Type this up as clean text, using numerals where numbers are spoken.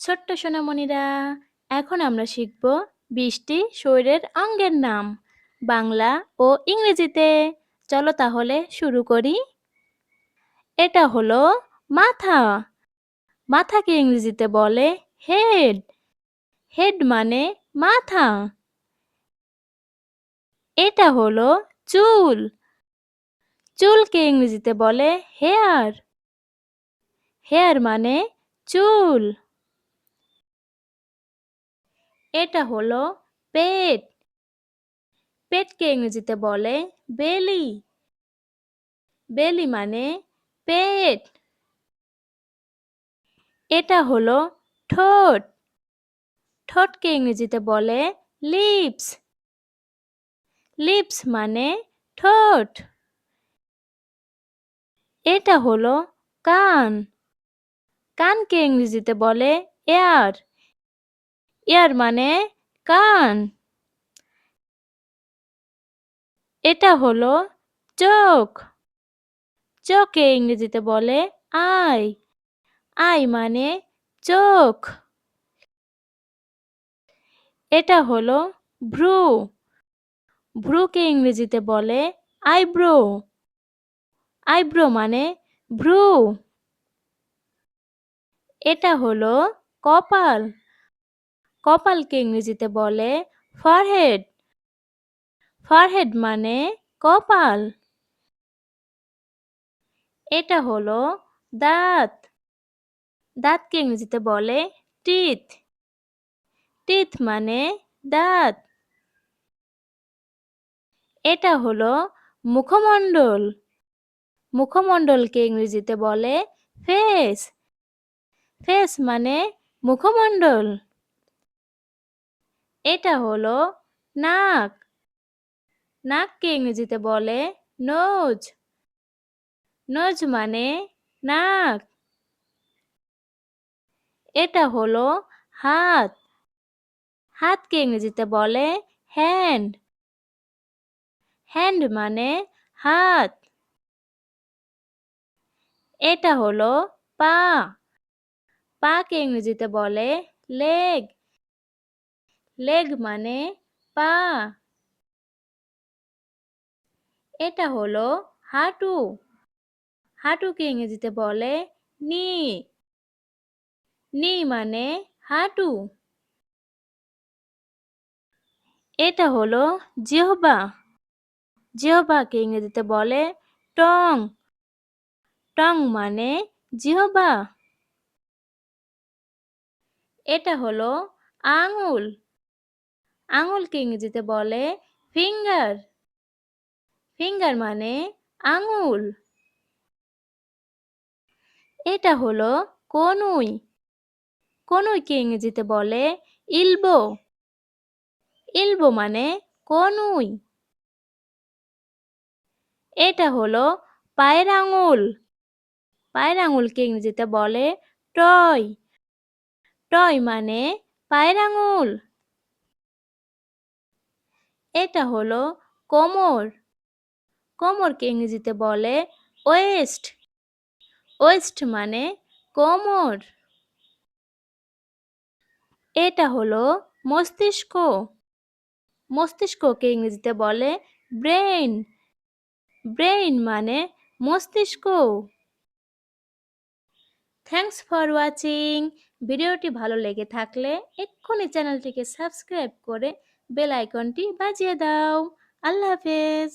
ছোট্ট সোনামণিরা, এখন আমরা শিখব ২০টি শরীরের অঙ্গের নাম বাংলা ও ইংরেজিতে। চলো তাহলে শুরু করি। এটা হলো মাথা। মাথাকে ইংরেজিতে বলে হেড। হেড মানে মাথা। এটা হলো চুল। চুলকে ইংরেজিতে বলে হেয়ার। হেয়ার মানে চুল। এটা হলো পেট। পেটকে ইংরেজিতে বলে বেলি। বেলি মানে পেট। এটা হলো ঠোঁট। ঠোঁটকে ইংরেজিতে বলে লিপস। লিপস মানে ঠোঁট। এটা হলো কান। কানকে ইংরেজিতে বলে এয়ার। এয়ার মানে কান। এটা হলো চোখ। চোখকে ইংরেজিতে বলে আই। আই মানে চোখ। এটা হলো ভ্রু। ভ্রুকে ইংরেজিতে বলে আইব্রো। আইব্রো মানে ভ্রু। এটা হলো কপাল। কপালকে ইংরেজিতে বলে ফরহেড। ফরহেড মানে কপাল। এটা হলো দাঁত। দাঁতকে ইংরেজিতে বলে টিথ। টিথ মানে দাঁত। এটা হলো মুখমণ্ডল। মুখমণ্ডলকে ইংরেজিতে বলে ফেস। ফেস মানে মুখমণ্ডল। এটা হলো নাক। নাককে ইংরেজিতে বলে নোজ। নোজ মানে নাক। এটা হলো হাত। হাতকে ইংরেজিতে বলে হ্যান্ড। হ্যান্ড মানে হাত। এটা হলো পা। পাকে ইংরেজিতে বলে লেগ। লেগ মানে পা। এটা হলো হাঁটু। হাঁটুকে ইংরেজিতে বলে নি। নি মানে হাঁটু। এটা হলো জিহ্বা। জিহ্বাকে ইংরেজিতে বলে টং। টং মানে জিহ্বা। এটা হলো আঙুল। আঙুলকে ইংরেজিতে বলে ফিঙ্গার। ফিঙ্গার মানে আঙুল। এটা হলো কনুই। কনুইকে ইংরেজিতে বলে ইলবো। ইলবো মানে কনুই। এটা হলো পায়ের আঙুল। পায়ের আঙুলকে ইংরেজিতে বলে টয়। টয় মানে পায়ের আঙুল। এটা হলো কোমর। কোমরকে ইংরেজিতে বলে ওয়েস্ট। ওয়েস্ট মানে কোমর। এটা হলো মস্তিষ্ক। মস্তিষ্ককে ইংরেজিতে বলে ব্রেইন। ব্রেইন মানে মস্তিষ্ক। Thanks for watching. ভিডিওটি ভালো লেগে থাকলে এক্ষুনি চ্যানেলটিকে সাবস্ক্রাইব করে বেল আইকনটি বাজিয়ে দাও। আল্লাহ হাফেজ।